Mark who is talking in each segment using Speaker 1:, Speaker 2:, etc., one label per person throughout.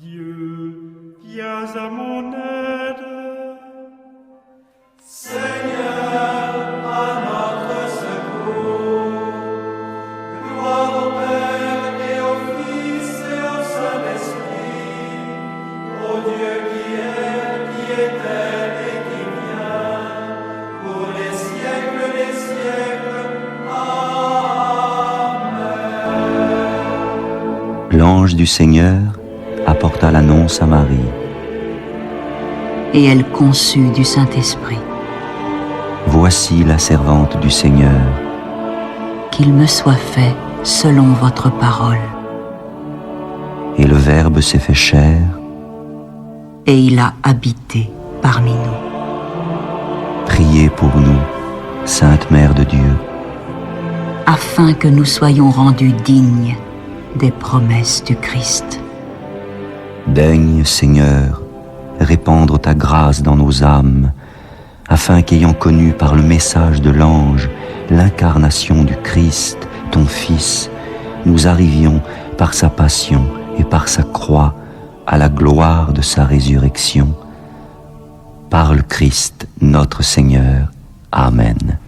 Speaker 1: Dieu, viens à mon aide.
Speaker 2: Seigneur, à notre secours. Gloire au Père et au Fils et au Saint-Esprit, au Dieu qui était et qui vient, pour les siècles des siècles. Amen.
Speaker 3: L'ange du Seigneur apporta l'annonce à Marie.
Speaker 4: Et elle conçut du Saint-Esprit.
Speaker 3: Voici la servante du Seigneur.
Speaker 4: Qu'il me soit fait selon votre parole.
Speaker 3: Et le Verbe s'est fait chair.
Speaker 4: Et il a habité parmi nous.
Speaker 3: Priez pour nous, Sainte Mère de Dieu,
Speaker 4: afin que nous soyons rendus dignes des promesses du Christ.
Speaker 3: Daigne, Seigneur, répandre ta grâce dans nos âmes, afin qu'ayant connu par le message de l'ange l'incarnation du Christ, ton Fils, nous arrivions par sa passion et par sa croix à la gloire de sa résurrection. Par le Christ notre Seigneur. Amen.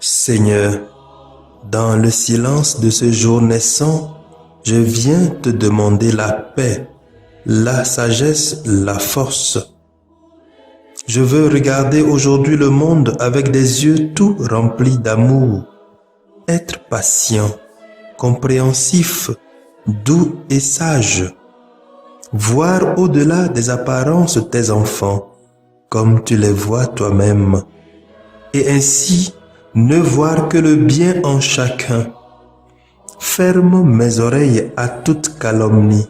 Speaker 5: Seigneur, dans le silence de ce jour naissant, je viens te demander la paix, la sagesse, la force. Je veux regarder aujourd'hui le monde avec des yeux tout remplis d'amour, être patient, compréhensif, doux et sage, voir au-delà des apparences tes enfants, comme tu les vois toi-même, et ainsi ne voir que le bien en chacun. Ferme mes oreilles à toute calomnie.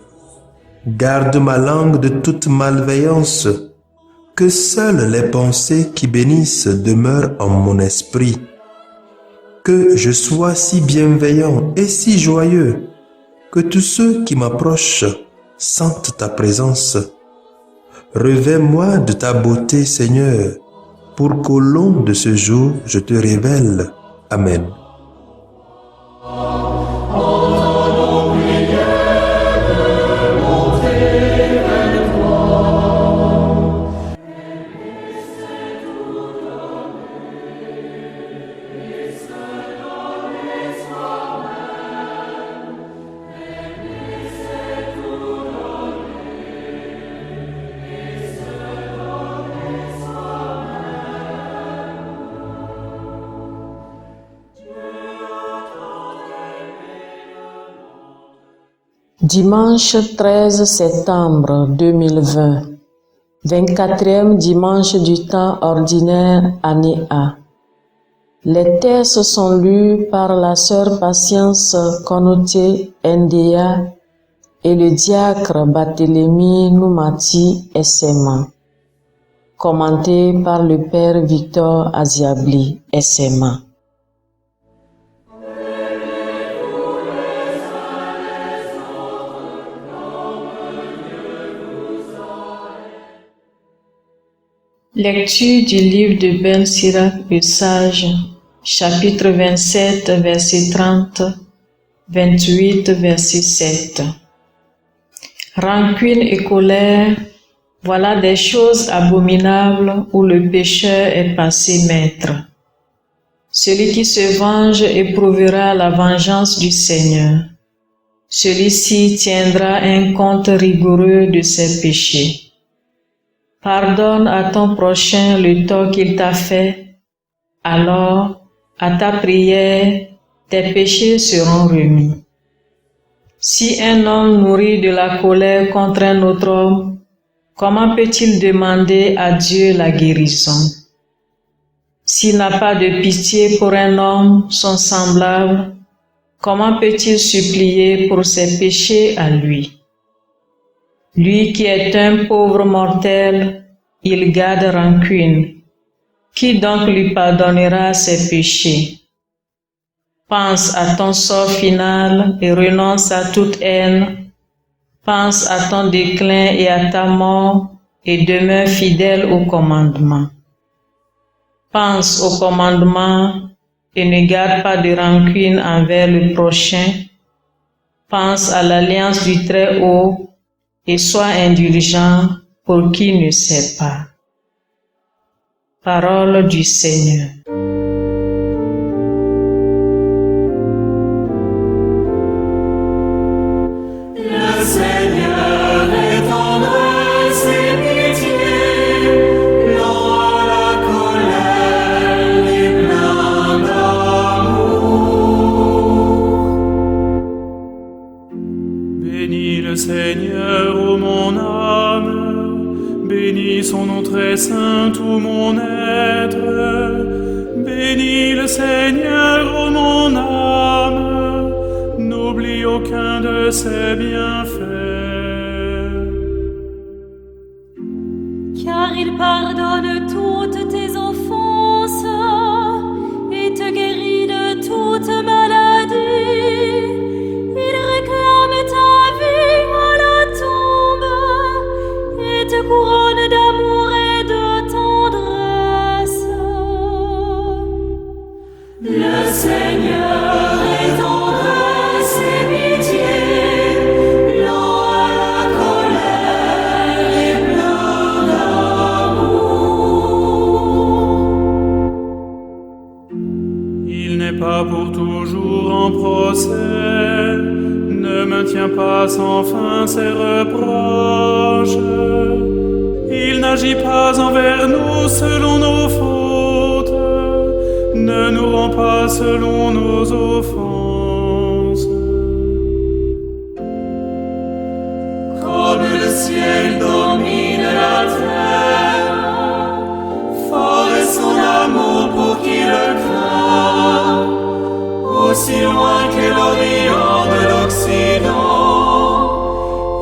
Speaker 5: Garde ma langue de toute malveillance. Que seules les pensées qui bénissent demeurent en mon esprit. Que je sois si bienveillant et si joyeux que tous ceux qui m'approchent sentent ta présence. Revêts-moi de ta beauté, Seigneur, pour qu'au long de ce jour, je te révèle. Amen.
Speaker 6: Dimanche 13 septembre 2020, 24e dimanche du temps ordinaire, année A. Les textes sont lus par la sœur Patience Konoté Ndéa et le diacre Barthélemy Noumati SMA. Commenté par le père Victor Aziabli SMA. Lecture du livre de Ben Sirach le Sage, chapitre 27, verset 30, 28, verset 7. Rancune et colère, voilà des choses abominables où le pécheur est passé maître. Celui qui se venge éprouvera la vengeance du Seigneur. Celui-ci tiendra un compte rigoureux de ses péchés. Pardonne à ton prochain le tort qu'il t'a fait, alors, à ta prière, tes péchés seront remis. Si un homme nourrit de la colère contre un autre homme, comment peut-il demander à Dieu la guérison? S'il n'a pas de pitié pour un homme, son semblable, comment peut-il supplier pour ses péchés à lui? Lui qui est un pauvre mortel, il garde rancune. Qui donc lui pardonnera ses péchés? Pense à ton sort final et renonce à toute haine. pense à ton déclin et à ta mort et demeure fidèle au commandement. Pense au commandement et ne garde pas de rancune envers le prochain. Pense à l'alliance du Très-Haut et sois indulgent pour qui ne sait pas. Parole du Seigneur.
Speaker 2: Le Seigneur est tendresse et pitié, lent à la colère et plein d'amour.
Speaker 1: Bénis le Seigneur, ô mon âme, bénis son nom très saint, tout mon être. Bénis le Seigneur, ô mon âme, n'oublie aucun de ses bienfaits.
Speaker 7: Car il pardonne toutes tes offenses et te guérit de toute maladie. Il réclame ta vie à la tombe et te couronne d'amour et de tendresse. Le Seigneur est tendresse et pitié, lent à la colère et plein d'amour.
Speaker 1: Il n'est pas pour toujours en procès, ne maintient pas sans fin ses reproches. Il n'agit pas envers nous selon nos fautes, ne nous rend pas selon nos offenses.
Speaker 2: Comme le ciel domine la terre, fort est son amour pour qui le craint. Aussi loin qu'est l'Orient de l'Occident,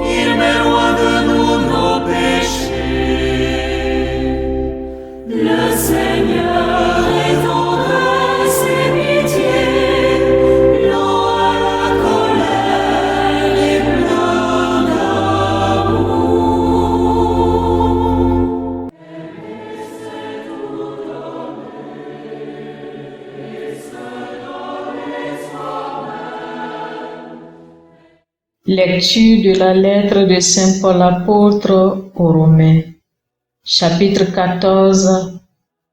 Speaker 2: il met loin de nous nos péchés. Le Seigneur est tendresse et pitié, lent à la colère et plein d'amour.
Speaker 6: Lecture de la lettre de Saint Paul apôtre aux Romains, chapitre 14,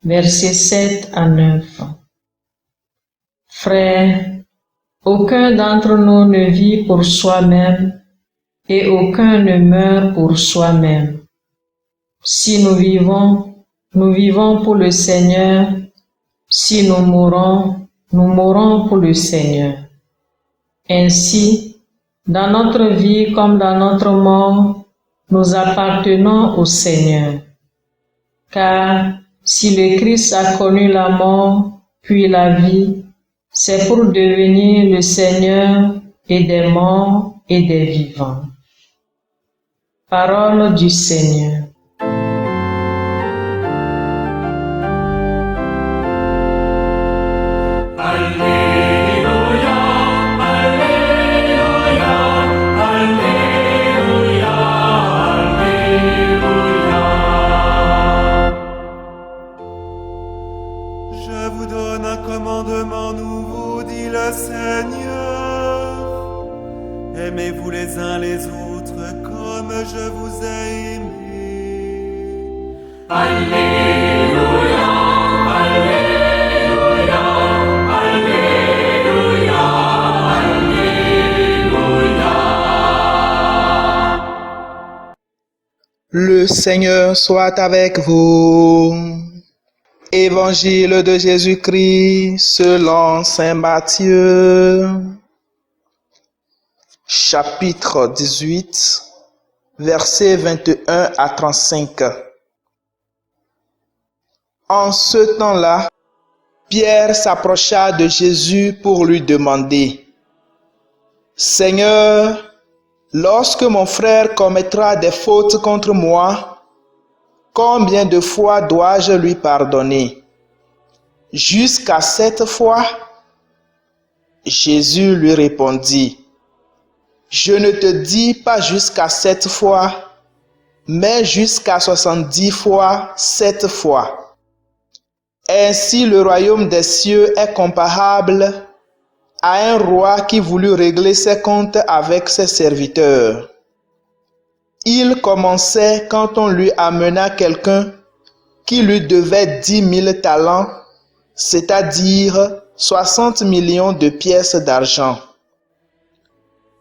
Speaker 6: versets 7 à 9. Frères, aucun d'entre nous ne vit pour soi-même et aucun ne meurt pour soi-même. Si nous vivons pour le Seigneur. Si nous mourons pour le Seigneur. Ainsi, dans notre vie comme dans notre mort, nous appartenons au Seigneur. Car si le Christ a connu la mort, puis la vie, c'est pour devenir le Seigneur et des morts et des vivants. Parole du Seigneur.
Speaker 2: Je vous donne un commandement nouveau, dit le Seigneur. Aimez-vous les uns les autres comme je vous ai aimés. Alléluia, Alléluia, Alléluia, Alléluia.
Speaker 8: Le Seigneur soit avec vous. Évangile de Jésus-Christ selon saint Matthieu. Chapitre 18, versets 21 à 35. En ce temps-là, Pierre s'approcha de Jésus pour lui demander: Seigneur, lorsque mon frère commettra des fautes contre moi, combien de fois dois-je lui pardonner? Jusqu'à 7 fois? Jésus lui répondit: Je ne te dis pas jusqu'à 7 fois, mais jusqu'à 70 fois 7 fois. Ainsi le royaume des cieux est comparable à un roi qui voulut régler ses comptes avec ses serviteurs. Il commençait quand on lui amena quelqu'un qui lui devait 10 000 talents, c'est-à-dire 60 millions de pièces d'argent.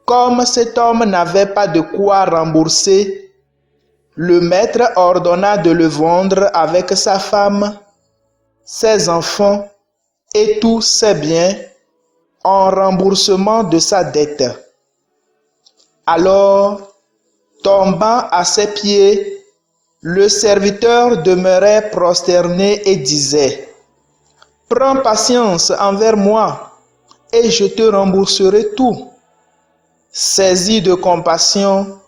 Speaker 8: Comme cet homme n'avait pas de quoi rembourser, le maître ordonna de le vendre avec sa femme, ses enfants et tous ses biens en remboursement de sa dette. Alors, tombant à ses pieds, le serviteur demeurait prosterné et disait: « Prends patience envers moi, et je te rembourserai tout. » Saisi de compassion,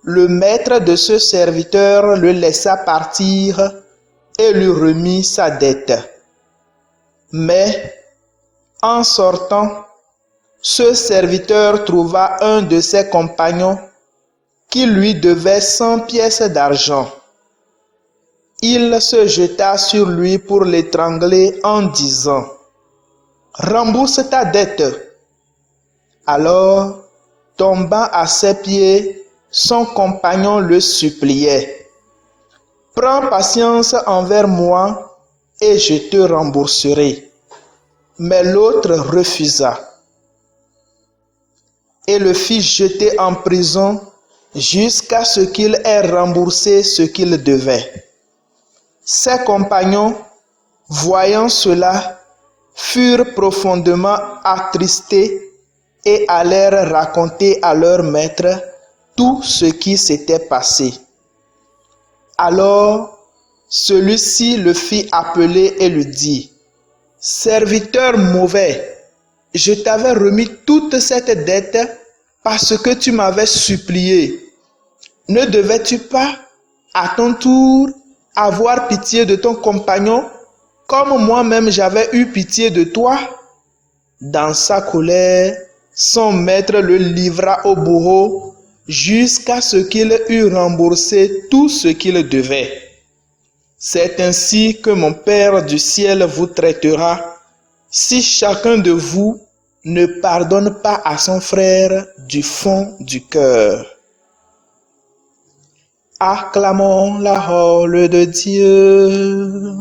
Speaker 8: le maître de ce serviteur le laissa partir et lui remit sa dette. Mais, en sortant, ce serviteur trouva un de ses compagnons qui lui devait 100 pièces d'argent. Il se jeta sur lui pour l'étrangler en disant: « Rembourse ta dette. » Alors, tombant à ses pieds, son compagnon le suppliait: « Prends patience envers moi et je te rembourserai. » Mais l'autre refusa et le fit jeter en prison jusqu'à ce qu'il ait remboursé ce qu'il devait. Ses compagnons, voyant cela, furent profondément attristés et allèrent raconter à leur maître tout ce qui s'était passé. Alors, celui-ci le fit appeler et lui dit: « Serviteur mauvais, je t'avais remis toute cette dette parce que tu m'avais supplié. Ne devais-tu pas, à ton tour, avoir pitié de ton compagnon, comme moi-même j'avais eu pitié de toi? » Dans sa colère, son maître le livra au bourreau jusqu'à ce qu'il eût remboursé tout ce qu'il devait. C'est ainsi que mon Père du ciel vous traitera si chacun de vous ne pardonne pas à son frère du fond du cœur. Acclamons la parole de Dieu.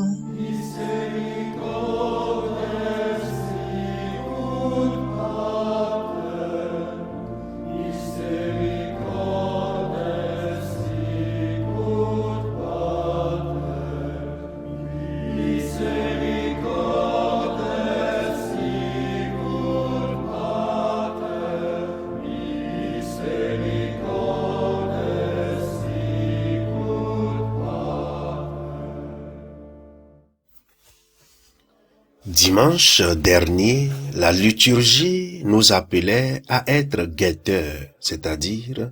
Speaker 9: Dimanche dernier, la liturgie nous appelait à être guetteurs, c'est-à-dire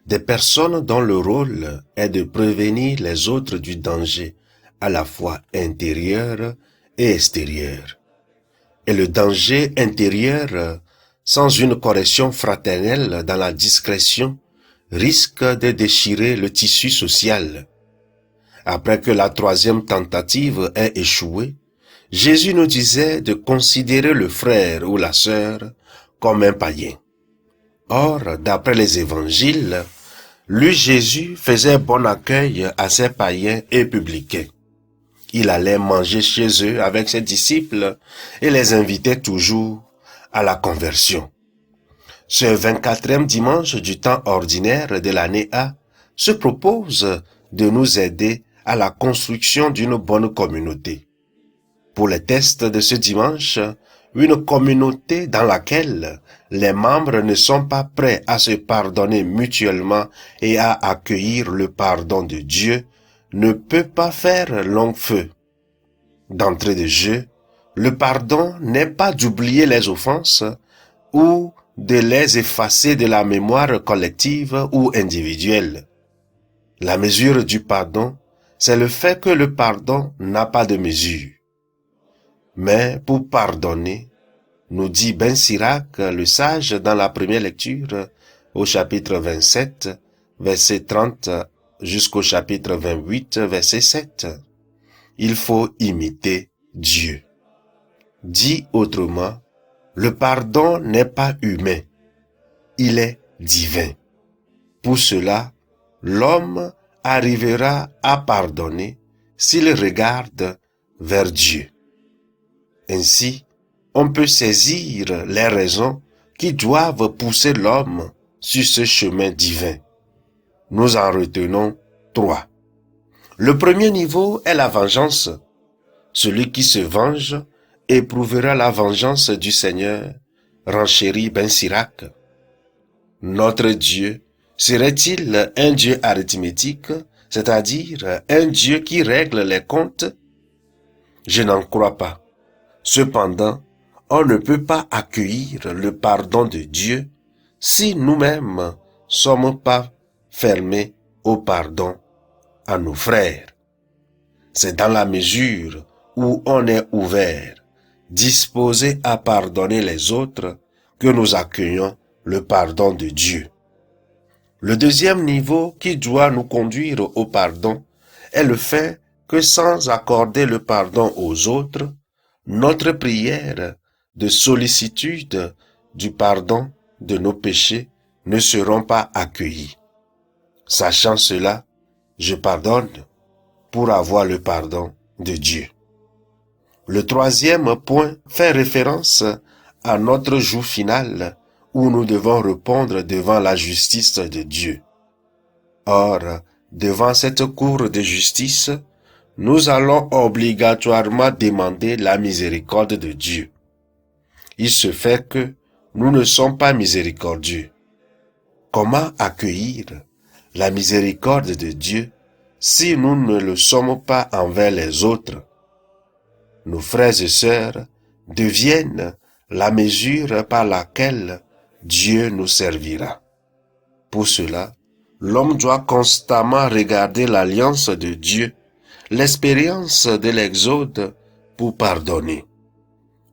Speaker 9: des personnes dont le rôle est de prévenir les autres du danger, à la fois intérieur et extérieur. Et le danger intérieur, sans une correction fraternelle dans la discrétion, risque de déchirer le tissu social. Après que la troisième tentative ait échoué, Jésus nous disait de considérer le frère ou la sœur comme un païen. Or, d'après les évangiles, lui Jésus faisait bon accueil à ces païens et publicains. Il allait manger chez eux avec ses disciples et les invitait toujours à la conversion. Ce 24e dimanche du temps ordinaire de l'année A se propose de nous aider à la construction d'une bonne communauté. Pour les tests de ce dimanche, une communauté dans laquelle les membres ne sont pas prêts à se pardonner mutuellement et à accueillir le pardon de Dieu ne peut pas faire long feu. D'entrée de jeu, le pardon n'est pas d'oublier les offenses ou de les effacer de la mémoire collective ou individuelle. La mesure du pardon, c'est le fait que le pardon n'a pas de mesure. Mais pour pardonner, nous dit Ben Sirac, le sage, dans la première lecture, au chapitre 27, verset 30 jusqu'au chapitre 28, verset 7. Il faut imiter Dieu. Dit autrement, le pardon n'est pas humain, il est divin. Pour cela, l'homme arrivera à pardonner s'il regarde vers Dieu. Ainsi, on peut saisir les raisons qui doivent pousser l'homme sur ce chemin divin. Nous en retenons 3. Le premier niveau est la vengeance. Celui qui se venge éprouvera la vengeance du Seigneur, renchérit Ben Sirac. Notre Dieu serait-il un Dieu arithmétique, c'est-à-dire un Dieu qui règle les comptes? Je n'en crois pas. Cependant, on ne peut pas accueillir le pardon de Dieu si nous-mêmes sommes pas fermés au pardon à nos frères. C'est dans la mesure où on est ouvert, disposé à pardonner les autres, que nous accueillons le pardon de Dieu. Le deuxième niveau qui doit nous conduire au pardon est le fait que sans accorder le pardon aux autres, notre prière de sollicitude du pardon de nos péchés ne seront pas accueillies. Sachant cela, je pardonne pour avoir le pardon de Dieu. Le troisième point fait référence à notre jour final où nous devons répondre devant la justice de Dieu. Or, devant cette cour de justice, nous allons obligatoirement demander la miséricorde de Dieu. Il se fait que nous ne sommes pas miséricordieux. Comment accueillir la miséricorde de Dieu si nous ne le sommes pas envers les autres? Nos frères et sœurs deviennent la mesure par laquelle Dieu nous servira. Pour cela, l'homme doit constamment regarder l'alliance de Dieu, l'expérience de l'Exode pour pardonner.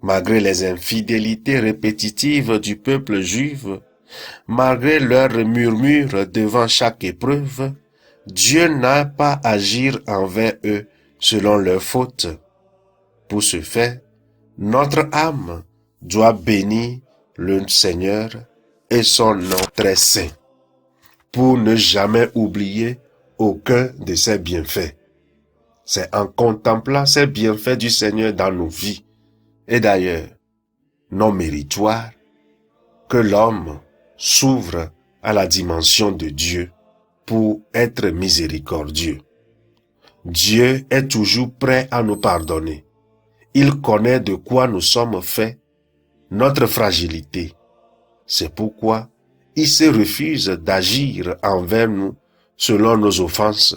Speaker 9: Malgré les infidélités répétitives du peuple juif, malgré leurs murmures devant chaque épreuve, Dieu n'a pas à agir envers eux selon leurs fautes. Pour ce faire, notre âme doit bénir le Seigneur et son nom très saint, pour ne jamais oublier aucun de ses bienfaits. C'est en contemplant ces bienfaits du Seigneur dans nos vies, et d'ailleurs non méritoires, que l'homme s'ouvre à la dimension de Dieu pour être miséricordieux. Dieu est toujours prêt à nous pardonner. Il connaît de quoi nous sommes faits, notre fragilité. C'est pourquoi il se refuse d'agir envers nous selon nos offenses.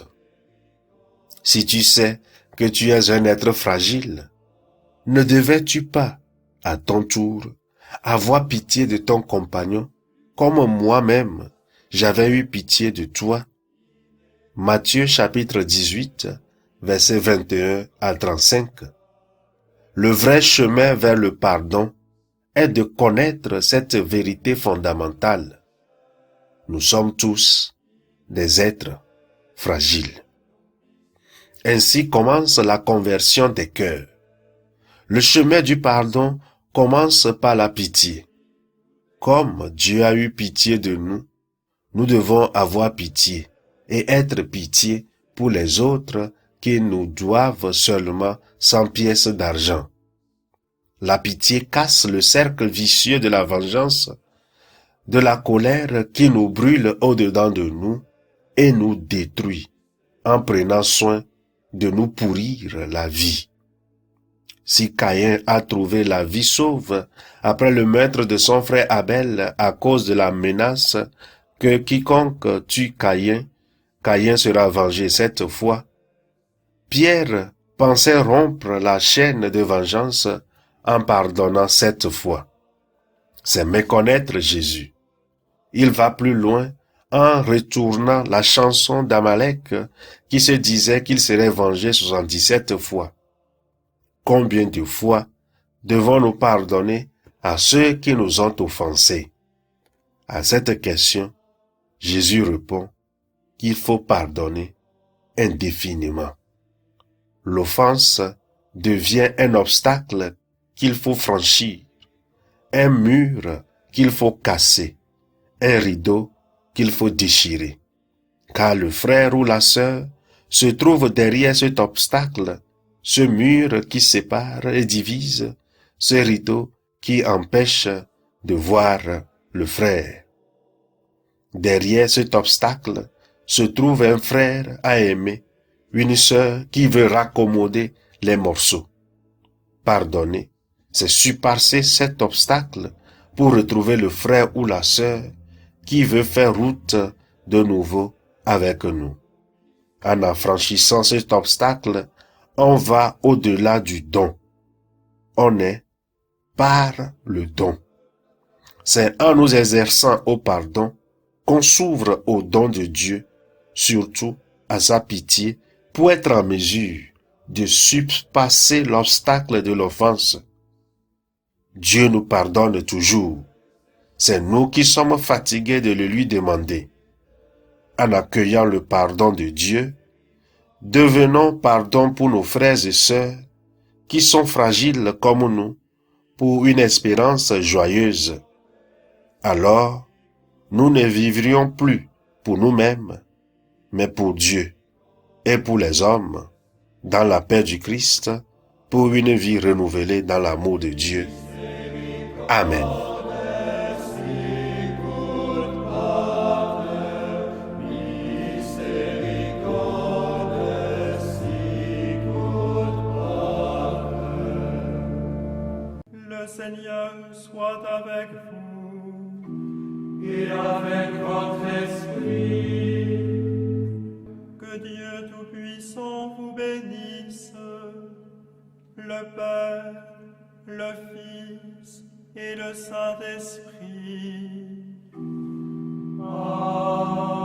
Speaker 9: Si tu sais que tu es un être fragile, ne devais-tu pas, à ton tour, avoir pitié de ton compagnon, comme moi-même, j'avais eu pitié de toi? Matthieu chapitre 18, versets 21 à 35. Le vrai chemin vers le pardon est de connaître cette vérité fondamentale. Nous sommes tous des êtres fragiles. Ainsi commence la conversion des cœurs. Le chemin du pardon commence par la pitié. Comme Dieu a eu pitié de nous, nous devons avoir pitié et être pitié pour les autres qui nous doivent seulement 100 pièces d'argent. La pitié casse le cercle vicieux de la vengeance, de la colère qui nous brûle au-dedans de nous et nous détruit en prenant soin de nous pourrir la vie. Si Caïn a trouvé la vie sauve après le meurtre de son frère Abel à cause de la menace que quiconque tue Caïn, Caïn sera vengé 7 fois, Pierre pensait rompre la chaîne de vengeance en pardonnant 7 fois. C'est méconnaître Jésus. Il va plus loin en retournant la chanson d'Amalek qui se disait qu'il serait vengé 77 fois. Combien de fois devons-nous pardonner à ceux qui nous ont offensés? À cette question, Jésus répond qu'il faut pardonner indéfiniment. L'offense devient un obstacle qu'il faut franchir, un mur qu'il faut casser, un rideau qu'il faut déchirer. Car le frère ou la sœur se trouve derrière cet obstacle, ce mur qui sépare et divise, ce rideau qui empêche de voir le frère. Derrière cet obstacle se trouve un frère à aimer, une sœur qui veut raccommoder les morceaux. Pardonner, c'est surpasser cet obstacle pour retrouver le frère ou la sœur qui veut faire route de nouveau avec nous. En affranchissant cet obstacle, on va au-delà du don. On est par le don. C'est en nous exerçant au pardon qu'on s'ouvre au don de Dieu, surtout à sa pitié, pour être en mesure de surpasser l'obstacle de l'offense. Dieu nous pardonne toujours. C'est nous qui sommes fatigués de le lui demander. En accueillant le pardon de Dieu, devenons pardon pour nos frères et sœurs qui sont fragiles comme nous pour une espérance joyeuse. Alors, nous ne vivrions plus pour nous-mêmes, mais pour Dieu et pour les hommes, dans la paix du Christ, pour une vie renouvelée dans l'amour de Dieu. Amen.
Speaker 1: Le Seigneur soit avec vous
Speaker 2: et avec votre esprit.
Speaker 1: Que Dieu Tout-Puissant vous bénisse, le Père, le Fils et le Saint-Esprit.
Speaker 2: Amen.